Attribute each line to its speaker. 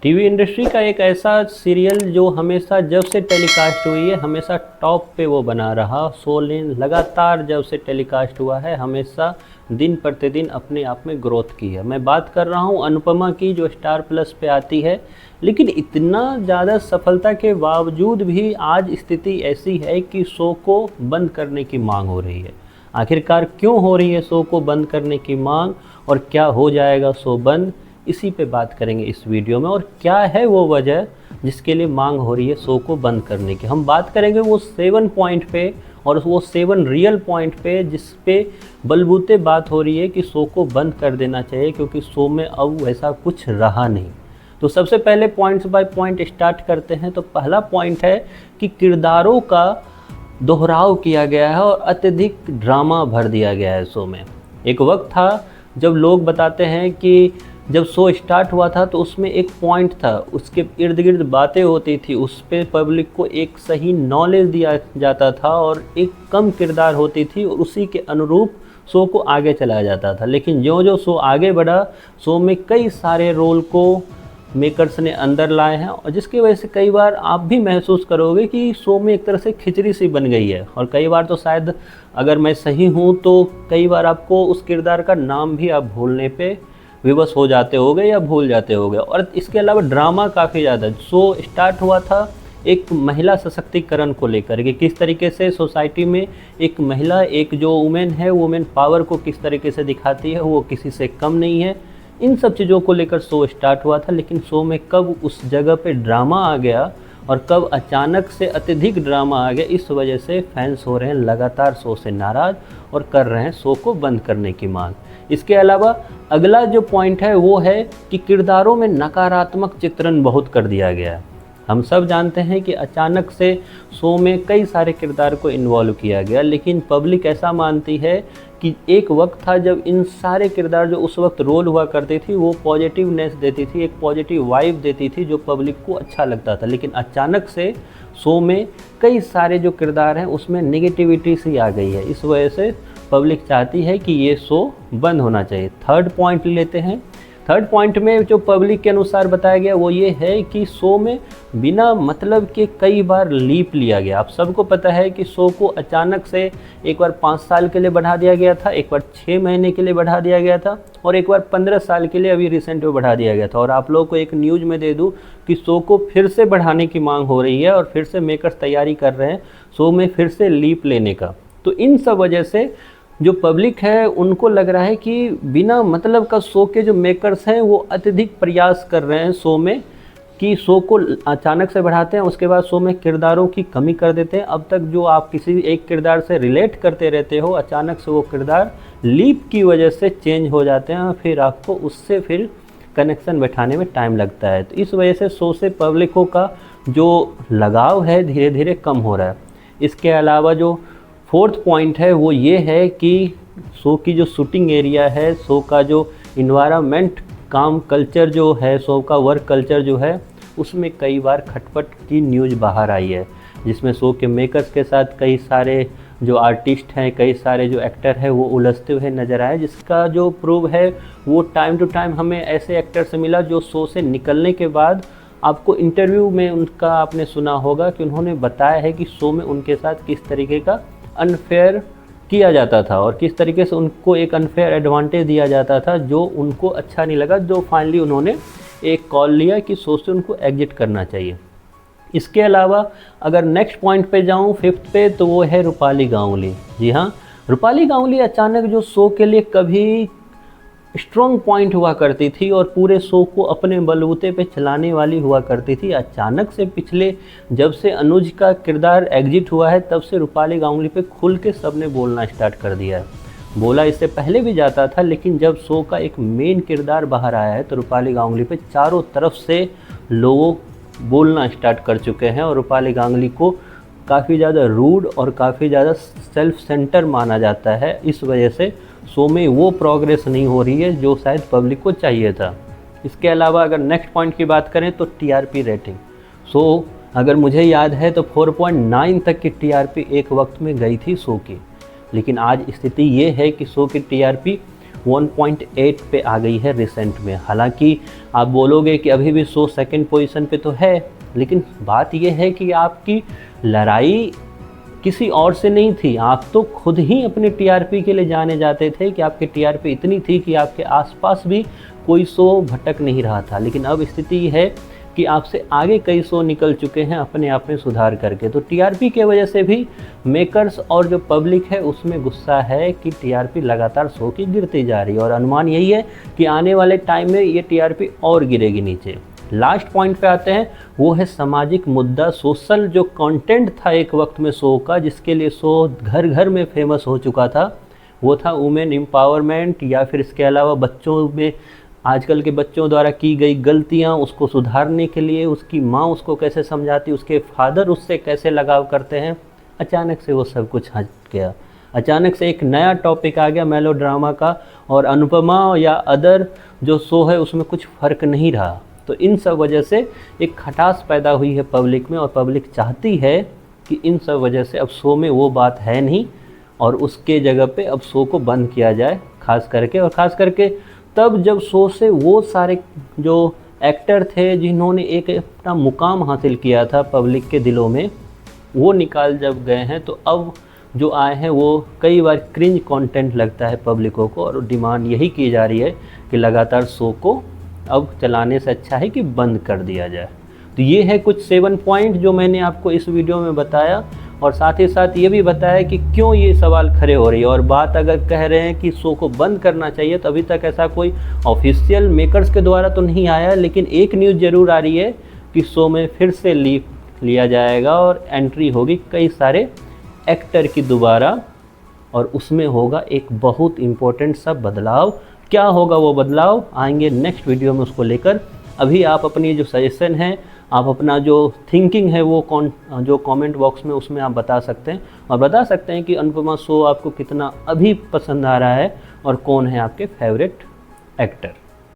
Speaker 1: TV industry का एक ऐसा सीरियल जो हमेशा जब से टेलीकास्ट हुई है हमेशा टॉप पे वो बना रहा। सोलिन लगातार जब से टेलीकास्ट हुआ है हमेशा दिन प्रतिदिन अपने आप में ग्रोथ की है। मैं बात कर रहा हूँ अनुपमा की, जो स्टार प्लस पे आती है। लेकिन इतना ज़्यादा सफलता के बावजूद भी आज स्थिति ऐसी है कि शो को बंद करने की मांग हो रही है। आखिरकार क्यों हो रही है शो को बंद करने की मांग, और क्या हो जाएगा शो बंद, इसी पे बात करेंगे इस वीडियो में। और क्या है वो वजह जिसके लिए मांग हो रही है शो को बंद करने की। हम बात करेंगे वो 7 पॉइंट पे, और वो 7 रियल पॉइंट पे जिस पे बलबूते बात हो रही है कि शो को बंद कर देना चाहिए, क्योंकि शो में अब वैसा कुछ रहा नहीं। तो सबसे पहले पॉइंट्स बाय पॉइंट स्टार्ट करते हैं। तो पहला पॉइंट है कि किरदारों का दोहराव किया गया है और अत्यधिक ड्रामा भर दिया गया है शो में। एक वक्त था जब लोग बताते हैं कि जब शो स्टार्ट हुआ था तो उसमें एक पॉइंट था, उसके इर्द गिर्द बातें होती थी, उस पर पब्लिक को एक सही नॉलेज दिया जाता था और एक कम किरदार होती थी और उसी के अनुरूप शो को आगे चलाया जाता था। लेकिन जो जो शो आगे बढ़ा, शो में कई सारे रोल को मेकर्स ने अंदर लाए हैं, और जिसकी वजह से कई बार आप भी महसूस करोगे कि शो में एक तरह से खिचड़ी सी बन गई है। और कई बार तो शायद अगर मैं सही हूँ तो कई बार आपको उस किरदार का नाम भी आप भूलने पे विवश हो जाते होगे या भूल जाते होगे। और इसके अलावा ड्रामा काफ़ी ज़्यादा। शो स्टार्ट हुआ था एक महिला सशक्तिकरण को लेकर कि किस तरीके से सोसाइटी में एक महिला, एक जो वुमेन है, वुमेन पावर को किस तरीके से दिखाती है, वो किसी से कम नहीं है। इन सब चीज़ों को लेकर शो स्टार्ट हुआ था। लेकिन शो में कब उस जगह पे ड्रामा आ गया और कब अचानक से अत्यधिक ड्रामा आ गया, इस वजह से फैंस हो रहे हैं लगातार शो से नाराज़ और कर रहे हैं शो को बंद करने की मांग। इसके अलावा अगला जो पॉइंट है वो है कि किरदारों में नकारात्मक चित्रण बहुत कर दिया गया है। हम सब जानते हैं कि अचानक से शो में कई सारे किरदार को इन्वॉल्व किया गया, लेकिन पब्लिक ऐसा मानती है कि एक वक्त था जब इन सारे किरदार जो उस वक्त रोल हुआ करती थी वो पॉजिटिवनेस देती थी, एक पॉजिटिव वाइब देती थी जो पब्लिक को अच्छा लगता था। लेकिन अचानक से शो में कई सारे जो किरदार हैं उसमें नेगेटिविटी सी आ गई है। इस वजह से पब्लिक चाहती है कि ये शो बंद होना चाहिए। थर्ड पॉइंट लेते हैं। थर्ड पॉइंट में जो पब्लिक के अनुसार बताया गया वो ये है कि शो में बिना मतलब के कई बार लीप लिया गया। आप सबको पता है कि शो को अचानक से एक बार 5 साल के लिए बढ़ा दिया गया था, एक बार 6 महीने के लिए बढ़ा दिया गया था, और एक बार 15 साल के लिए अभी रिसेंट में बढ़ा दिया गया था। और आप लोगों को एक न्यूज़ में दे दूँ कि शो को फिर से बढ़ाने की मांग हो रही है और फिर से मेकर्स तैयारी कर रहे हैं शो में फिर से लीप लेने का। तो इन सब वजह से जो पब्लिक है उनको लग रहा है कि बिना मतलब का शो के जो मेकर्स हैं वो अत्यधिक प्रयास कर रहे हैं शो में, कि शो को अचानक से बढ़ाते हैं, उसके बाद शो में किरदारों की कमी कर देते हैं। अब तक जो आप किसी एक किरदार से रिलेट करते रहते हो, अचानक से वो किरदार लीप की वजह से चेंज हो जाते हैं और फिर आपको उससे फिर कनेक्शन बैठाने में टाइम लगता है। तो इस वजह से शो से पब्लिकों का जो लगाव है धीरे धीरे कम हो रहा है। इसके अलावा जो फोर्थ पॉइंट है वो ये है कि शो की जो शूटिंग एरिया है, शो का जो इन्वायरमेंट, काम कल्चर जो है, शो का वर्क कल्चर जो है, उसमें कई बार खटपट की न्यूज़ बाहर आई है, जिसमें शो के मेकर्स के साथ कई सारे जो आर्टिस्ट हैं, कई सारे जो एक्टर हैं वो उलझते हुए नज़र आए। जिसका जो प्रूव है वो टाइम टू टाइम हमें ऐसे एक्टर से मिला जो शो से निकलने के बाद आपको इंटरव्यू में उनका आपने सुना होगा कि उन्होंने बताया है कि शो में उनके साथ किस तरीके का अनफेयर किया जाता था और किस तरीके से उनको एक अनफेयर एडवांटेज दिया जाता था जो उनको अच्छा नहीं लगा, जो फाइनली उन्होंने एक कॉल लिया कि शो से उनको एग्जिट करना चाहिए। इसके अलावा अगर नेक्स्ट पॉइंट पे जाऊं, फिफ्थ पे, तो वो है रूपाली गांगुली। जी हाँ, रूपाली गांगुली अचानक जो शो के लिए कभी स्ट्रॉन्ग पॉइंट हुआ करती थी और पूरे शो को अपने बलबूते पे चलाने वाली हुआ करती थी, अचानक से पिछले जब से अनुज का किरदार एग्जिट हुआ है तब से रूपाली गांगुली पे खुल के सबने बोलना स्टार्ट कर दिया है। बोला इससे पहले भी जाता था, लेकिन जब शो का एक मेन किरदार बाहर आया है तो रूपाली गांगुली पे चारों तरफ से लोग बोलना स्टार्ट कर चुके हैं और रूपाली गांगुली को काफ़ी ज़्यादा रूड और काफ़ी ज़्यादा सेल्फ सेंटर माना जाता है। इस वजह से शो में वो प्रोग्रेस नहीं हो रही है जो शायद पब्लिक को चाहिए था। इसके अलावा अगर नेक्स्ट पॉइंट की बात करें तो टीआरपी रेटिंग। शो अगर मुझे याद है तो 4.9 तक की टीआरपी एक वक्त में गई थी शो की, लेकिन आज स्थिति ये है कि शो की टीआरपी 1.8 पे आ गई है रिसेंट में। हालांकि आप बोलोगे कि अभी भी शो सेकंड पोजीशन पे तो है, लेकिन बात यह है कि आपकी लड़ाई किसी और से नहीं थी। आप तो खुद ही अपने टीआरपी के लिए जाने जाते थे कि आपकी टीआरपी इतनी थी कि आपके आसपास भी कोई शो भटक नहीं रहा था। लेकिन अब स्थिति है कि आपसे आगे कई शो निकल चुके हैं अपने आप में सुधार करके। तो टीआरपी के वजह से भी मेकर्स और जो पब्लिक है उसमें गुस्सा है कि टीआरपी लगातार शो की गिरती जा रही है, और अनुमान यही है कि आने वाले टाइम में ये टीआरपी और गिरेगी नीचे। लास्ट पॉइंट पे आते हैं, वो है सामाजिक मुद्दा, सोशल जो कंटेंट था एक वक्त में शो का, जिसके लिए शो घर घर में फेमस हो चुका था। वो था वुमेन एम्पावरमेंट, या फिर इसके अलावा बच्चों में आजकल के बच्चों द्वारा की गई गलतियां उसको सुधारने के लिए उसकी माँ उसको कैसे समझाती, उसके फादर उससे कैसे लगाव करते हैं। अचानक से वो सब कुछ हट गया। अचानक से एक नया टॉपिक आ गया मेलो ड्रामा का, और अनुपमा या अदर जो शो है उसमें कुछ फ़र्क नहीं रहा। तो इन सब वजह से एक खटास पैदा हुई है पब्लिक में, और पब्लिक चाहती है कि इन सब वजह से अब शो में वो बात है नहीं, और उसके जगह पे अब शो को बंद किया जाए खास करके तब जब शो से वो सारे जो एक्टर थे जिन्होंने एक अपना मुकाम हासिल किया था पब्लिक के दिलों में, वो निकाल जब गए हैं, तो अब जो आए हैं वो कई बार क्रिंज कंटेंट लगता है पब्लिकों को, और डिमांड यही की जा रही है कि लगातार शो को अब चलाने से अच्छा है कि बंद कर दिया जाए। तो ये है कुछ 7 पॉइंट जो मैंने आपको इस वीडियो में बताया, और साथ ही साथ ये भी बताया कि क्यों ये सवाल खड़े हो रही है। और बात अगर कह रहे हैं कि शो को बंद करना चाहिए, तो अभी तक ऐसा कोई ऑफिशियल मेकर्स के द्वारा तो नहीं आया, लेकिन एक न्यूज़ ज़रूर आ रही है कि शो में फिर से लिया जाएगा और एंट्री होगी कई सारे एक्टर की दोबारा, और उसमें होगा एक बहुत इम्पोर्टेंट सा बदलाव। क्या होगा वो बदलाव, आएंगे नेक्स्ट वीडियो में उसको लेकर। अभी आप अपनी जो सजेशन है, आप अपना जो थिंकिंग है वो जो कमेंट बॉक्स में उसमें आप बता सकते हैं, और बता सकते हैं कि अनुपमा शो आपको कितना अभी पसंद आ रहा है और कौन है आपके फेवरेट एक्टर।